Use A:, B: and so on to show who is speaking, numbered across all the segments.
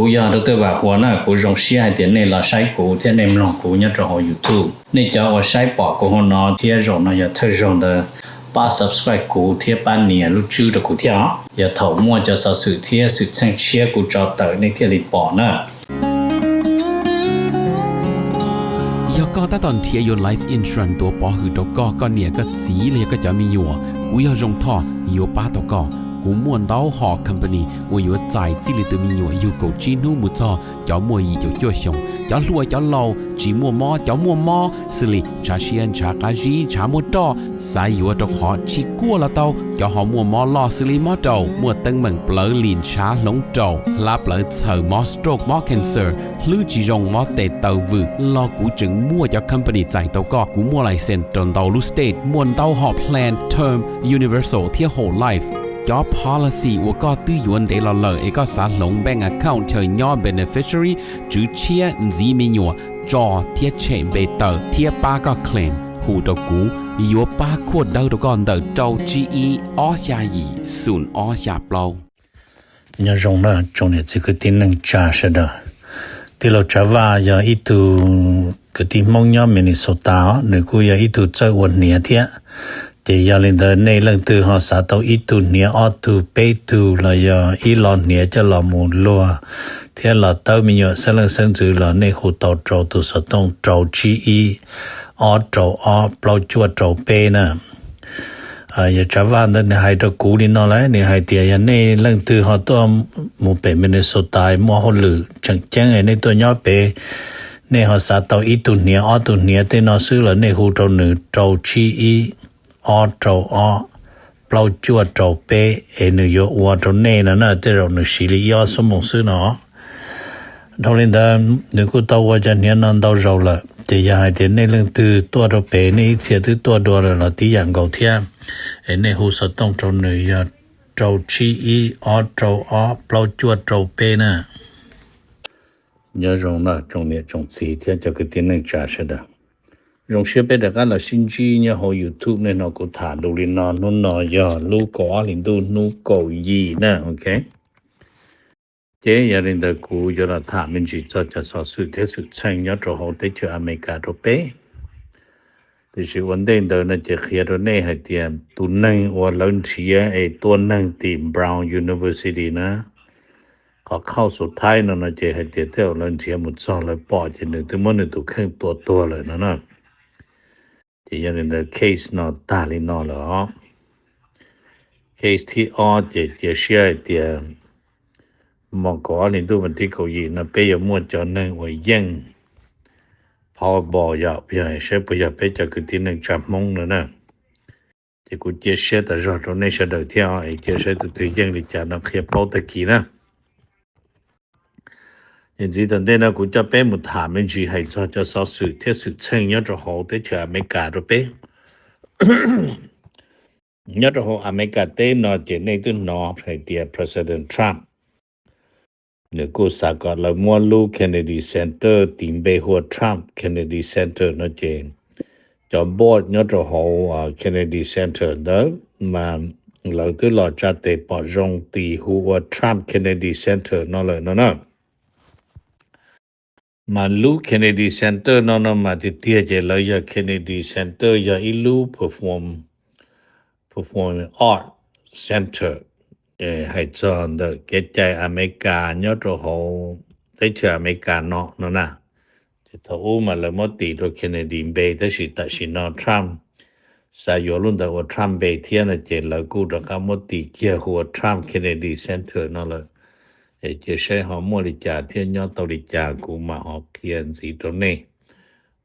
A: กูอยากรู้ตัวว่าหัวหน้ากูรงเสียเดี๋ยวนี้เราใช้กูที่ในลองกูเนี่ยจะหอ YouTube นี่จะว่าใช้ปอกกูหัวหน้าที่รงน่ะอย่าเธอรงเด้อป้า subscribe กูที่ป้าเนี่ยรู้ชื่อ的กูที่อย่าถอมั่วจะสสื่อที่สุดเชิงเชียกูจะเตอในที่รีปอนะ
B: ก็ตอนเทียยน Life Insurance ตัวปอหือตกก็เนี่ยก็สีเลยก็จะมีอยู่กูอยากจงท่ออยู่ป้าตกกูม่วนเต้าหอ company 我有在这里的มีอยู่有够จีนูมุจอจะมัวอีจะจ่วยชงจะรวยจะเล่าจีมัวมอจะมัวมอสิลิชาเชียนชากาจีชามัวตอสายอยู่ตกหอชิกัวละเต้าจะหอมัวมอลอสิลิมอเต้ามัวตึงเหมือนเปลือลินชาหลงเต้าลาเปลือเสือมอสโตรกมอ cancer หรือจีจงมอเตเต้าวืรอกูจึงมัวจะ company ใจเต้าก็กูมัวไลเซนตนเต้าลูสเตทมวนเต้าหอ plan term universal ที่ whole life job policy 我ก็ตื้อยวนได้ละเลยเอกสารลง bank account เธอย่อ beneficiary จื้อเชียจีมีหยัวจอเทียเชมเบเตอร์เทียป้าก็ claim หูตกูยัวป้าขวดเดาตก่อนเดาเจ้า GE อ้อชายีศูนย์อ้อชาเปล่า
A: เนี่ยรงนะจงเนี่ย这个定能加是的ที่เราจะว่าอย่าอีตูก็ที่มองย่อมินิโซตาเนี่ยกูอย่าอีตูเจอวันเนี่ยเทียแต่ยาลินเดในเรื่องตัวหาสาตอีตุเนี่ยออตูเปตูละยาอีลอนเนี่ยจะละมูลัวเทียละเต้ามีอยู่เสลังเซิงจือละในหูตอโจตุสตงโจจีอีออโจออเปล่าจัวโจเปนะอย่าจะว่าในให้ตะกูนี่นอเลยในให้เตียในเรื่องตัวหาตัวหมู่เป็นมินนิโซตามัวฮอลือจังแจ้งในตัวย่อเปในหาสาตอีตุเนี่ยออตุเนี่ยเตนอซื้อละในหูโจหนึ่งโจจีอีออโจออเปล่าจัวโจเปนโยวัวโจเน่นะเตเราหนึ่งสิริยอสมงซื้อเนาะทอลินดาหนึ่งกูตัวว่าจะเนี่ยนันดาวเราละจะอยากให้เห็นในเรื่องตัวโจเปในเสียที่ตัวดัวเราที่อย่างเก่าเทียในหูสตองโจหนึ่งยาโจชีอีออโจออเปล่าจัวโจเปนะยารงนะจงเนี่ยจงสีเทียจะก็ที่หนึ่งจ่าเสด็จรงเชื่อไปแต่ก็เราสินจีเนี่ยเขา YouTube เนี่ยเราก็ถ่ายดูลินนอนนู่นนอยาลูกก็ลินดูนูก็ยีนะโอเคเจ๊ยาลินเดกูยาถ่ายมันจีจะสอสุดที่สุดใช่ยอดเราเขาได้เจออเมริกาตัวเป้แต่สิวันเดินเดินน่ะจะเขียนตัวนี้ให้เตรียมตัวนึงว่าลังเชียไอ้ตัวนึงที่ Brown University นะก็เข้าสุดท้ายนั่นน่ะจะให้เตรียมเท่าลังเชียหมดซอเลยปอจะนึงถึงมันตัวเครื่องตัวเลยนะที่ยังใน case นอตาลินอเหรอ case ที่ออจะเชื่อเตียมองก่อนนี่ดูมันที่เขายินะเปยมั่วจอนึงไว้ยังพอบอกอย่าไปใช้ไปอย่าไปจะคือที่นึงจับมงนะที่กูจะเชื่อแต่รอตรงนี้เชื่อเดี๋ยวที่ไอ้จะเชื่อตัวยังดิจานักเขียนเป้าตะกี้นะอย่างที่ตอนนี้นะกูจะไปมุดถามมันจีให้จะสอสุดที่สุดเชิงยอดจะหอได้เจออเมริกาด้วยไปยอดจะหออเมริกาเต้นอเจในตัวนอให้เดีย President Trump เนี่ยกูสากอละมัวลู Kennedy Center ทีมเบหัว Trump Kennedy Center นะเจนจอมบอดยอดจะหอKennedy Center เด้อมาเราก็รอจัดเตปอจงตีหัว Trump Kennedy Center นั่นเลยนะมาลู Kennedy Center นอนมาที่เตียเจเลยยา Kennedy Center ยาอีลู perform art center ให้จอนเดเกใจอเมริกายอดโหได้เชื่ออเมริกาเนาะนะจะถ้ามาละมติตัว Kennedy Bay ได้สิตัดสินอ Trump สายรุ่นแต่ว่า Trump Bay เทียนเจแล้วกูตะกมติเกี่ยวหัว Trump Kennedy Center นั่นเลยจะใช้หอมริจาเทียนยอดตริจากูมาออกเขียนสีตรงนี้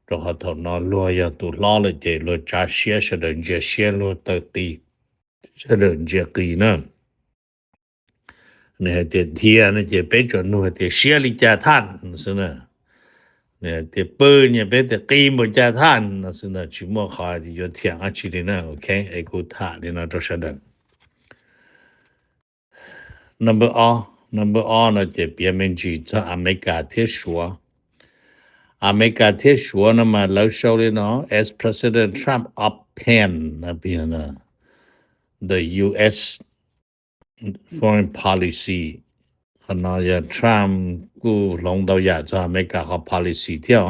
A: เราเขาถอนนอนรัวยาตุล้อเลยเจรจาเชียเสด็จเชียรัวตตีเสด็จเจกีนะเนี่ยเจเทียนเจเป็นจนนัวเจเชียริจาท่านสินะเนี่ยเจปืนเนี่ยเป็นแต่กีมจาท่านสินะชิมอคาที่ยเทียงอาชิลินะโอเคไอ้กูท่าเนี่ยนะตัวเสด็จ number on นะเจเปียมันจีจะอเมริกาเทชัวอเมริกาเทชัวนะมาแล้วโชว์เลยเนาะ as President Trump upheld นะเปียนะ the U.S. foreign policy ขณะยาทรัมป์กูลงดาวยาจะอเมริกากับ policy เที่ยว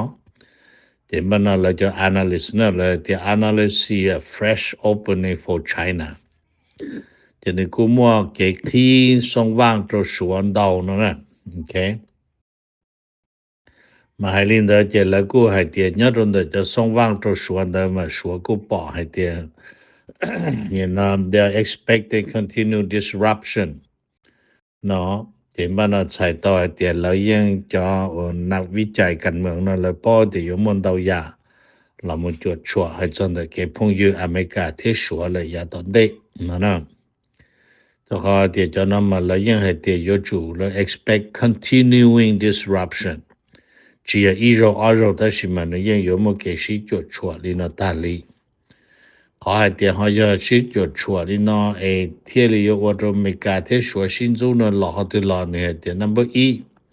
A: แต่มันเราจะ analyst นะเลยที่ analyst see a fresh opening for China จะในกูมัวเก็กที่ส่งว่างตัวสวนดาวนะโอเคมาให้ลินเดอร์เจแล้วกูให้เตียเนี่ยตรงเดจะส่งว่างตัวสวนเดมาสวนกูปอให้เตียyou know they're expecting continued disruption เนาะที่มันใช้ต่อให้เตียแล้วยังจะนักวิจัยกันเมืองนั้นแล้วป้อที่อยู่มนดาวยาเรามันจดชัวให้จนได้เก็บพงอยู่อเมริกาที่ชัวเลยอย่าตอนเด็กนะแต่ขอเตียจะนำมาแล้วยังให้เตียอยู่จู่แล้ว expect continuing disruption 只要一周二周的是嘛，那ยัง有么给是就错的那道理。ขอให้เตียเขาจะ是就错的那เที่ยว有我就没干ที่说新州那老好的老呢เตีย number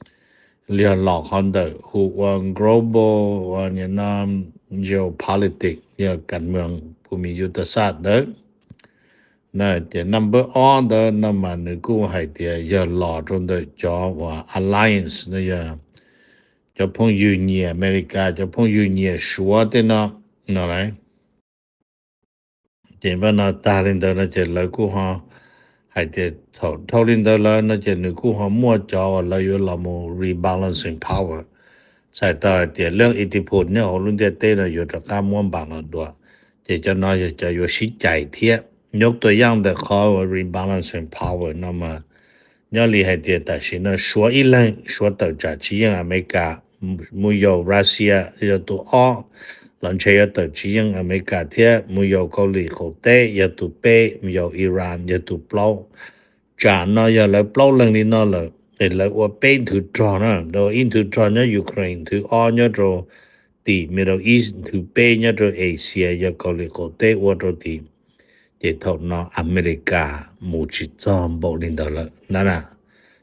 A: 1เรียน老好的 who want global เนี่ยนะ geopolitics เนี่ยการเมืองภูมิยุทธศาสตร์เด้อ那เตีย number 2的那么นึกให้เตียอย่าหล่อจนได้จอว่า alliance เนี่ยจะพงยูเนียอเมริกาจะพงยูเนียชัว的呢哪来เจนว่านาตาลินเดอร์นะเจแล้วกูฮะให้เจเท่าลินเดอร์แล้วนะเจนึกกูฮะมั่วจอแล้วอยู่ละโม rebalancing power ใส่ต่อเจเรื่องอิทธิพลเนี่ยรุ่นเจเต้นะอยู่ตะกาม่วนบางตัวเจจะน้อยจะอยู่ชิดใจเทียยกตัวอย่างแต่ขอ rebalancing power 那么要厉害点但是呢说一人说到这只因อเมริกา没有รัสเซีย要多หลังจากตัวจีนอเมริกาเที่ยไม่有เกาหลีเขาเตะอย่าตัวเป้ไม่有อิหร่านอย่าตัวเปล่าจานน่ะอย่าเลยเปล่าเรื่องนี้น่ะเลยแต่เลยว่าเป็นถือจอนะโดยอินถือจอเนี่ยยูเครนถือเนี่ยตัวที่ Middle East ถือเป้เนี่ยตัวเอเชียอย่าเกาหลีเขาเตะว่าตัวที่จะทำน่ะอเมริกามูจิจอมบอกลินเดอร์เลยนั่นน่ะ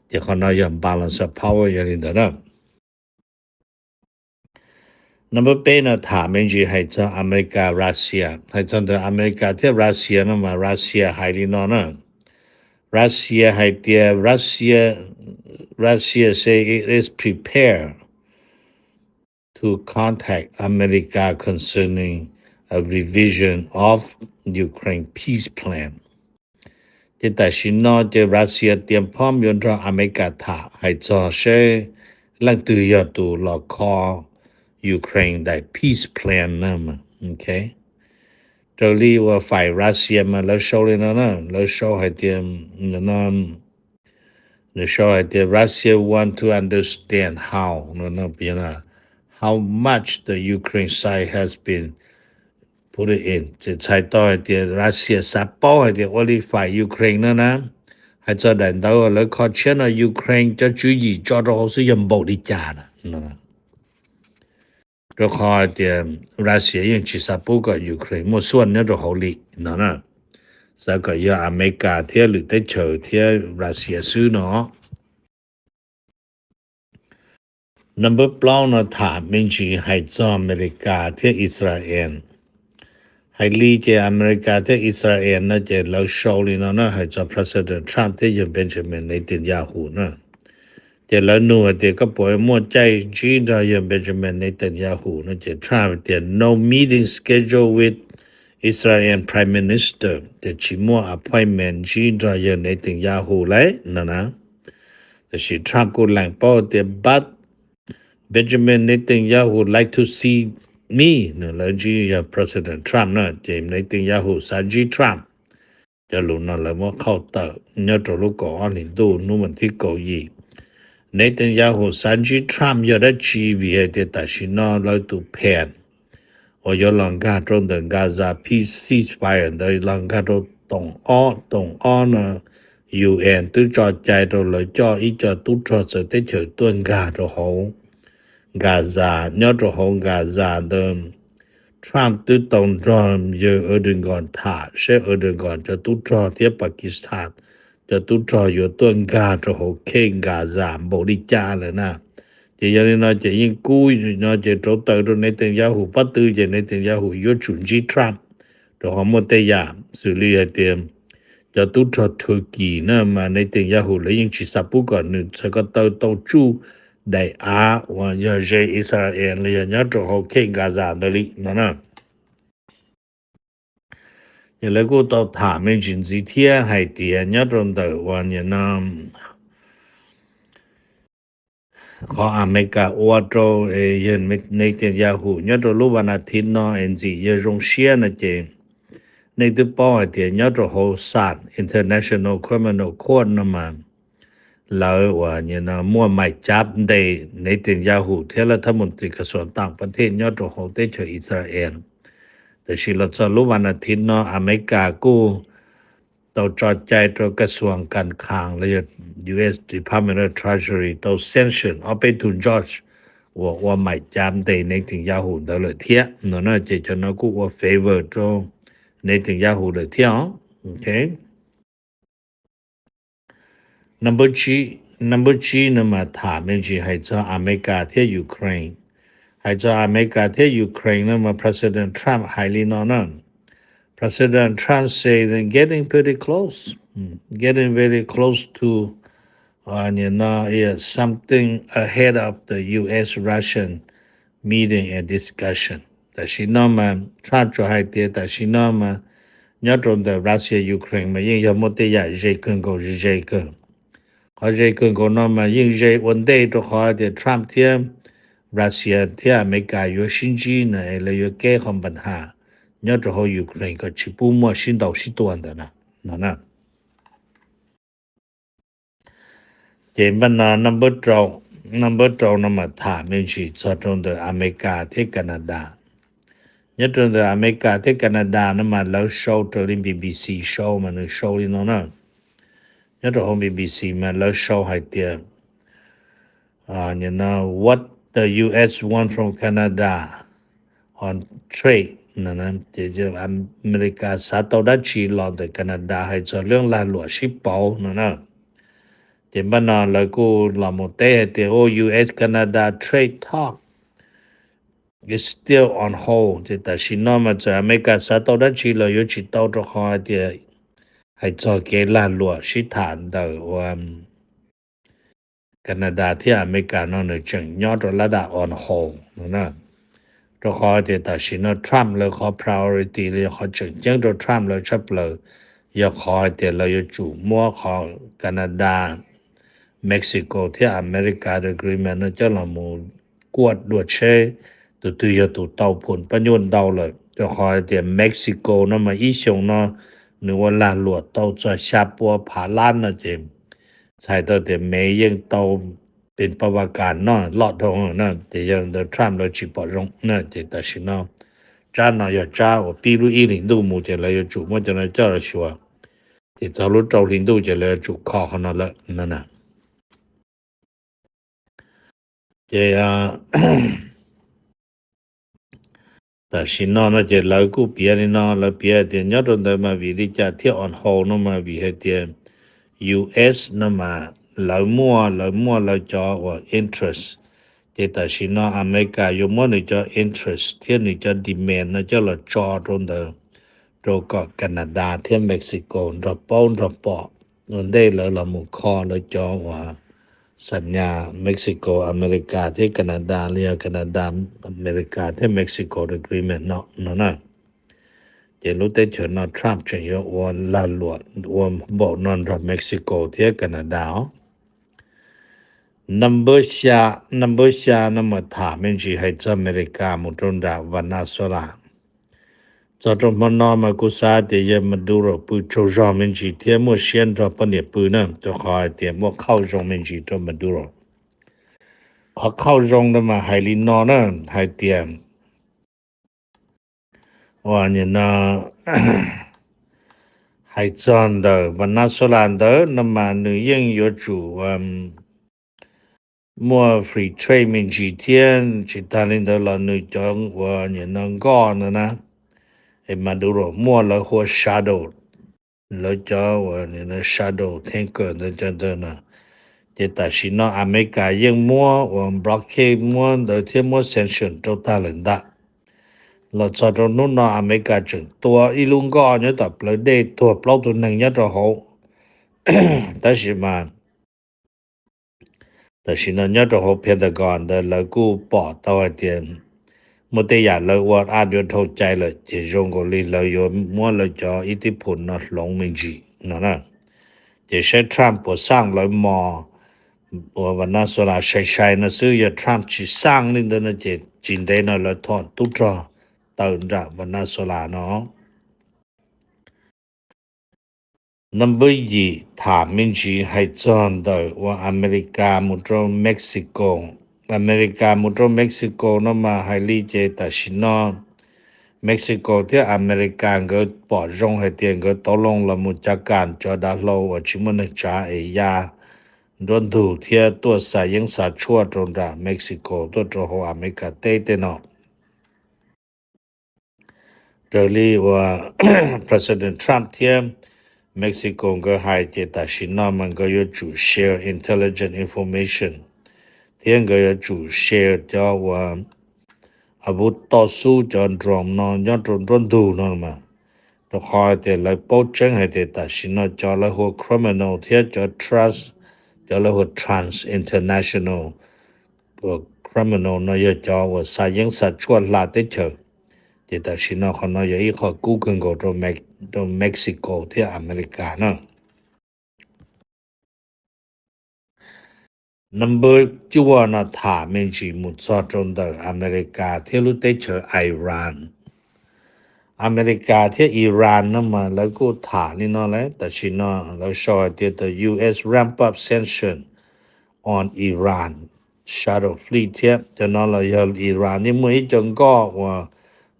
A: จะเขาน่ะยัง balance power อย่างลินเดอร์นะnumber 8呢他们就还在อเมริการัสเซีย还在的อเมริกาที่รัสเซียนะมารัสเซียให้ลินนะรัสเซียให้เตียรัสเซีย say it is prepared to contact America concerning a revision of Ukraine peace plan แต่สินอจะรัสเซียเตรียมพร้อมยนต์อเมริกาถ้าให้จะใช้ลังตือยาตูลอคอUkraine ได้ peace plan นะมาโอเคเจ้าลีว่าฝ่ายรัสเซียมาแล้วโชว์เลยนะแล้วโชว์ให้เตรียมแล้วโชว์ให้เตรียม Russia want to understand how how much the Ukraine side has been put it in จะใช้ต่อให้เตรียมรัสเซียซับป้อให้เตรียมว่าฝ่ายยูเครนนะให้จะได้到แล้วขอเชื่อนะยูเครนจะ注意做到好似人暴力家นะ就ขอเตรียมรัสเซียยังชิซาปูกับยูเครนมั่วส่วนเนี่ยจะ好力นะสักก็อย่าอเมริกาเที่ยวหรือได้เฉยเที่ยวรัสเซียซื้อเนาะ number ปล้องนะถามมินจีให้จออเมริกาเที่ยวอิสราเอลให้ลีเจอเมริกาที่อิสราเอลนะเจแล้วโชว์ลีนะให้จอ President Trump ที่ยังเป็นBenjamin Netanyahu นะเจแล้วนัวเจก็ปล่อยมั่วใจจีนยัง Benjamin Netanyahu นะเจ Trump เจ no meeting schedule with Israel Prime Minister เจชิมัว appointment จีนยัง Netanyahu เลยนะแต่สิ Trump กูหลังป้อเจ but Benjamin Netanyahu like to see me นะแล้วจีPresident Trump นะเจม Netanyahu ซาจี Trump จะรู้นะแล้วว่าเข้าเตอเนี่ยตัวลูกก่อนนี่ดูนู่นที่เกาหลี Netanyahu ซาจี Trump อย่าได้ชีวิตเดตัชินะแล้วตัวแผนโอยลังกาตรงเดินกาซา peace ceasefire ได้ลังกาตรงอ้อนะ UN ตัวจอดใจตัวเลยจออีจอตุจอจะได้เฉยต้นกาตัวโหกาซาเนี่ยตัวของกาซาเดิมทรัมป์ตัวตรงจอมเยอะดึงก่อนถ่าเช่ดึงก่อนจะตุจอที่ปากีสถานจะตุจออยู่ต้นกาตัวของเข่งกาซาบริจาเลยนะจะยังนี่นะจะยิ่งกู้นะจะตัวเตอร์ในตังยาหูปัตตุจะในตังยาหูยจุนจีทรัมป์ตัวของมเตยามสุริยเตรียม จะตุทตุรกีนะมาในเตยาหูเลยยังชิสาปุก่อนนึสก็เตาจูได้ว่าอย่าเจอิสราเอลเลยญาตโฮเคกาซาดลินะอย่าแล้วก็ตถามไม่จินสิเทียให้เตียญาตรงเตว่าเนี่ยนะขออเมริกาอวดโตยันในเตยาหูญาตรู้วันอาทิตย์เนาะเอ็นจีอย่ารงเชียนะเจในตัวป้อเตียญาตโฮซาด International Criminal Court นะมันแล้วว่าเนี่ยนะมั่วหมายจับได้ในเตยาหูเทรัฐมนตรีกระทรวงต่างประเทศญาตโฮเตเชอิสราเอลแต่สิเราจะรู้วันอาทิตย์เนาะอเมริกากูต้องจอดใจตัวกระทรวงการคลังและ US Department of Treasury ต้อง sanction เอาไปถึง George ว่าหมายจับได้ในถึงยาหูได้เลยเทียเนาะเจจนกูว่า favor ตัวในถึงยาหูเลยเทียโอเค number G นะมาถามเป็นจีให้จะอเมริกาที่ยูเครนให้จะอเมริกาที่ยูเครนนะมา President Trump highly known President Trump say they're getting pretty close getting very close to something ahead of the US-Russian meeting and discussion แต่ชินอมา Trump จะให้เตียแต่ชินอมาญาตรงแต่รัสเซียยูเครนมายิ่งยามดยาเจกันก็เจกันเขาเจกันก็นอมายิ่งเจวันเดย์ตัวเขาเดีย Trump เทียมรัสเซียเทียอเมริกาอยู่ชินจีนะเลยอยู่แก้ความปัญหาญาตรงยูเครนก็ชิปุมัวชินดาวชิตัวอันนั้นนะเจบันนา number 2นมาถามเป็นชีจอตรงแต่อเมริกาที่แคนาดาญาตรงแต่อเมริกาที่แคนาดานะมาแล้วโชว์ตัวใน BBC โชว์มันโชว์นี่นะญาตรง BBC มาแล้วโชว์ให้เตียwhat the US want from Canada on trade นะจะอเมริกาสาตดัชีลองแต่แคนาดาให้จะเรื่องลาหลวชิปเปานะเจบันนาแล้วก็ลามเตเตโอ US Canada trade talk is still on hold แต่ชินอมาจากอเมริกาสาตดัชีเราอยู่ชิตเอาตัวเขาเดียให้จะเกลาหลวชิฐานเดว่าแคนาดาที่อเมริกานั่นจึงยอดระดับ on hold นะตัวเขาเดียแต่ชินอทรัมป์เลยเขา priority เลยเขาจึงยังตัวทรัมป์เลยชับเลยอยากเขาเดียเราอยู่จู่มัวเขาแคนาดาเม็กซิโกที่อเมริกา agreement นะจะละมูกวดดวดเชตัวยตุเตาผลประโยชน์เดาเลยจะคอยเดียเม็กซิโกนะมาอีชงนะหรือว่าลานหลวดเตาจะชาปัวผาล้านนะเจมใช่ตัวเดียเมยังเตาเป็นประวัติการนะลอดทองนะแต่ยังเดทรัมป์เราจิปอรงนะเจแต่ชินะจ้านะอย่าจ้าว่าปีรู้อีหลิงดูมูเจเลยจุมันจะเลยเจ้าชัวเจจะรู้เจ้าหลิงดูจะเลยจุคอขนาดละนั่นนะเจแต่ชินนะเจแล้วกูเปียนี่นะแล้วเปียเดียญาตรงแต่มาวิริจาที่ on hold นะมาวิเหตุUS นะมาแล้วมัวแล้วจอว่า interest เจแต่ชินนะอเมริกาอยู่มัวนี่จอ interest ที่นี่จอ demand นะจอละจอตรงเดตัวก็แคนาดาที่เม็กซิโกดรอปนั่นได้แล้วละมุคอแล้วจอว่าสัญญาเม็กซิโกอเมริกาที่แคนาดาเรียกแคนาดาอเมริกาที่เม็กซิโก agreement เนาะนะเจรู้ได้เชิญนะทรัมป์จะยกวันลาหลวดวันบอกนอนรับเม็กซิโกที่แคนาดาnumber ชานะมาถามเป็นจีให้อเมริกามุตรดาวานาโซลาจอดมานอมากุซาเตียมาดูรปูโจจอมินจีเทียมัวเชียนรอปเนียปืนนะจะคอยเตียมัวเข้าจงมินจีตัวมาดูรเขาเข้าจงนะมาไฮลินนอนะไฮเตียมว่าเนี่ยนะไฮจอนเดอร์วันนาโซลานเดอร์นะมาหนึ่งยังอยู่จู่มัวฟรีเทรดมินจีเทียนจิตาลินเดอร์ละหนึ่งจังว่าเนี่ยนังก้อนนะมาดูรมัวแล้วหัว shadow แล้วจะว่าเนี่ยนะ shadow แทงเกิดนะจะเดินนะจะแต่ชินอเมริกายังมัวว่า blockade มัวเดี๋ยวที่มัว sanction ตัวตาลันดา เราจะตรงนู้นอเมริกาจึงตัวอีลุงก็เนี่ยแต่เราได้ตัวเปล่าตัวหนึ่งเนี่ยจะ好但是嘛但是呢เนี่ยจะ好偏的ก่อน的เรากูปอ到一点ไม่ได้อยากเราว่าอาจจะเข้าใจเลยจะจงก็เลยเราอยู่มั่วเราจะอิทธิพลนะลงไม่จีนะจะใช้ทรัมป์สร้างเรามอวันนั้นสุราใช้นะซื้อทรัมป์ที่สร้างนี่นะจะจินได้นะเราทอดตุ๊ดตื่นจากวันนั้นสุราเนาะ Number 2ถามมินจีให้จอนได้ว่าอเมริกามุตรเม็กซิโกอเมริกามุตรเม็กซิโกนะมาให้ลีเจตัชินอเม็กซิโกที่อเมริกาก็ปอจงให้เตียงก็ตกลงละมุจากการจอดาโลว่าชิมนจาเอยาโดนดูเที่ยตัวสายยังสาชั่วตรงจากเม็กซิโกตัวโจโฮอเมริกาเต้เตนอเจอรี่ว่า President Trump เที่ยเม็กซิโกก็ให้เจตัชินอมันก็อยู่จู share intelligent information เที่ยงก็อยู่จู share จอว่าอาวุธต่อสู้จนดรอมนอนย้อนจนดูนอนมาตคอยแต่เลยโป๊ะเจ้งให้แต่ตัดสินจอละหัว criminal เทียจอ trust จอละหัว trans international ตัว criminal นอยจอว่าสายังสัตว์ชวนลาเตเฉยแต่ตัดสินเขานอยอีกขอกู้เงินกับตัวเม็กซิโกที่อเมริกาเนาะNumber จัวนะถามเมนจีมุดซอจนเดออเมริกาที่รู้ได้เจออิหร่านอเมริกาที่อิหร่านนั่นมาแล้วก็ถามนี่เนาะแหละแต่ชินอแล้วชอบที่ the US ramp up sanction on Iran shadow fleet ที่จะนอนเราอย่าอิหร่านนี่มื้อจงก็ว่า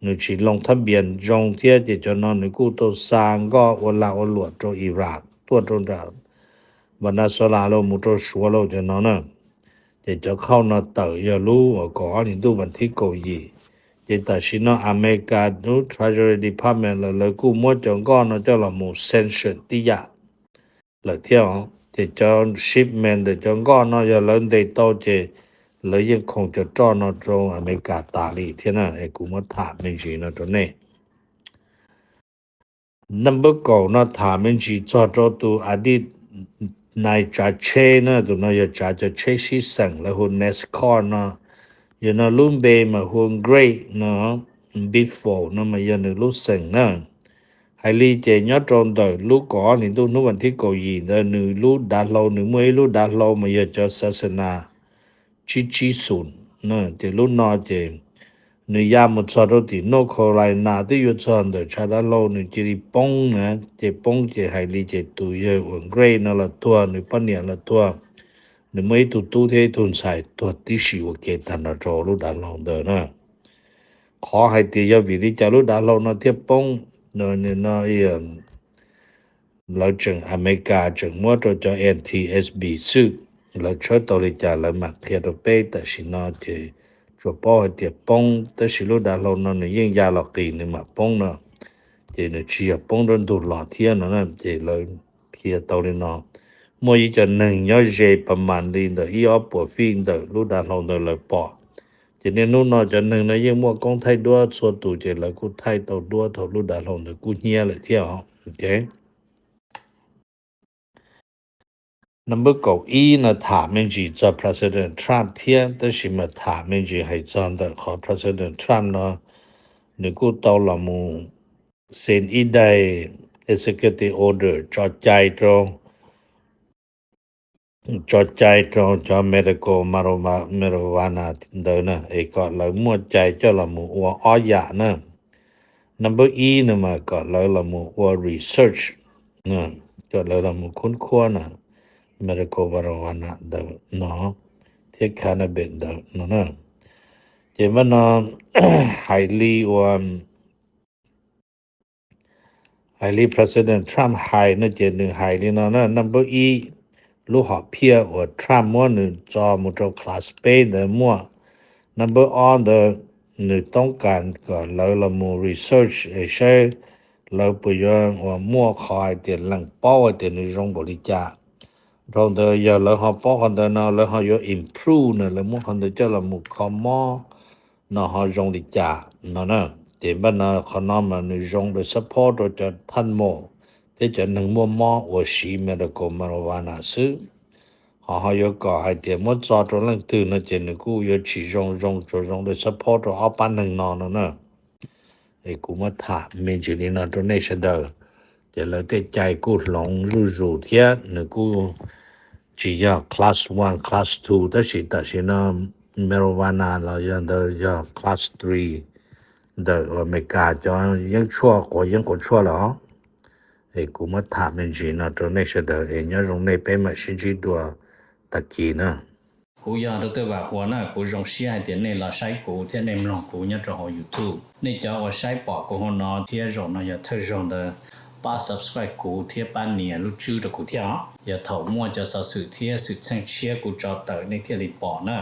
A: หนูสิลงทะเบียนจงที่จะนอนหนูกูตัวสร้างก็ว่าลาอลวดตัวอิหร่านตัวตรงนั้นวันนั้นสลาเรามุดชัวเราจะนอนจะเข้านะเตออย่ารู้ว่าก่อนนี่ดูบันทึกเกาหลีจะตัดสินอเมริกาดู Treasury Department แล้วกูมั่วจงก็นะเจ้าละมู sanction ติยะแล้วเที่ยวจะจอง shipment de จงก็นะอย่าเล่นได้ต่อจะเลยยังคงจะจอนะตรงอเมริกาตาลีเที่ยนะไอ้กูมาถามมันจีนะตรงนี้ Number 9นะถามมันจีจอดตัวอดีตนายจ่าเชนะตัวน้อยจ่าจะเชสิสังแล้วหุ่น NASCAR นะยันลุ่มเบมาหุ่น Great นะ Before นะมายันลุ่มสังนะให้ลีเจยอดตรงเดอลูกก่อนนี่ดูนู้วันที่เกาหลีเดอหนูลูกดาโลหนูไม่ลูกดาโลมายันจะศาสนาชิสุนนะเจลูกนอเจหนูยามุดสอดติโนโคไลนาที่อยู่จอนเดอชาดาโลหนูจีปงนะเจปงเจให้ลีเจตุเยอุ่นเกรนะละตัวหนูปนเนี่ยละตัวหนูไม่ตู้เททุนใส่ตัวที่สิวเกตันนะโจลูกดาโลเดอนะขอให้ตียวิริจาลูกดาโลนะเทียปงเนนะเราจึงอเมริกาจึงมั่วตัวจะ NTSB ซึ่งเราช่วยตัวริจาเรามักเพียรเปแต่สินอเจชัวป้อเตียปงแต่สิลูกดาโลนะเนี่ยยิ่งยาหลอกตีเนี่ยมาปงนะเจเนี่ยเชียปงโดนดูหลอดเทียนนะเจเลยเพียตัวเลยเนาะมั่วอีจะหนึ่งย่อเจประมาณนี้เดออีออปวดฟิงเดอลูกดาโลเดอเลยปอจะเนี่ยนู้นนอจะหนึ่งนะยิ่งมั่วกงไทยด้วยส่วนตัวเจเลยกูไทยตัวด้วยตัวลูกดาโลเดอกูเฮียเลยเที่ยวโอเคNumber 9นะถามมันจีจะ President Trump เที่ยแต่สิมาถามมันจีให้จอนแต่ขอ President Trump เนาะนึกูตอละมูเซ็นอีได้ Executive Order จอดใจตรงจอ Medical Marijuana เดินนะไอ้ก็เลยมั่วใจเจ้าละมูว่าอ้อยะนะ Number นะมาก็เลยละมูว่า Research นะก็เลยละมูคุ้นคว้านะ medical marijuana เดอเนาะที่ cannabis เดอเนาะเจมันเนาะ highly President Trump high นะเจนึง highly เนาะ number ลูกหอบเพียว่า Trump มั่วนึงจอมุตร class pay เดอมั่ว number on เดอนึงต้องการก็เลยละมู research ใช่เราไปย้อนว่ามั่วคอยเตียนหลังเป้าเตียนในโรงบริจาคเราเดยอย่าเราหอบป้อกันเดนะเราหอยimprove นะแล้วมั่วกันเดจะละมุขมอนะหอจงดิจานะ点不呢可能嘛你用的 support 就贪摸这就能摸摸我洗面的个嘛话那是好有个还点么抓着能对那点的股有其中就用的 support 好办能拿了呢ไอ้กูมาถามมีจุดนี้นะตัวนี้เสดจะเลยได้ใจกูหลงรู้เทียนึกูจียา class 1 class 2แต่สินะ marijuana เรายังเดยา class 3เดอเมริกาจะยังชั่วกว่ายังกดชั่วเหรอไอ้กูมาถามมีจุดนะตัวนี้เสดเองยังตรงนี้ไปมาชิจิตัวตะกี้นะกูอยากรู้ตัวว่าหัวหน้ากูลงเสียเดี๋ยวนี้เราใช้กูที่ในมลองกูเนี่ยจะหอ YouTube นี่จะว่าใช้ปอกกูหัวหน้าที่ลงนะอย่าเธอลงเด้อป้า subscribe กูที่ป้าเนี่ยรู้ชื่อตะกูที่อย่าเท่ามั่วจะสื่อที่สื่อเชิงเชียกูจอเตอในที่รีปอนะ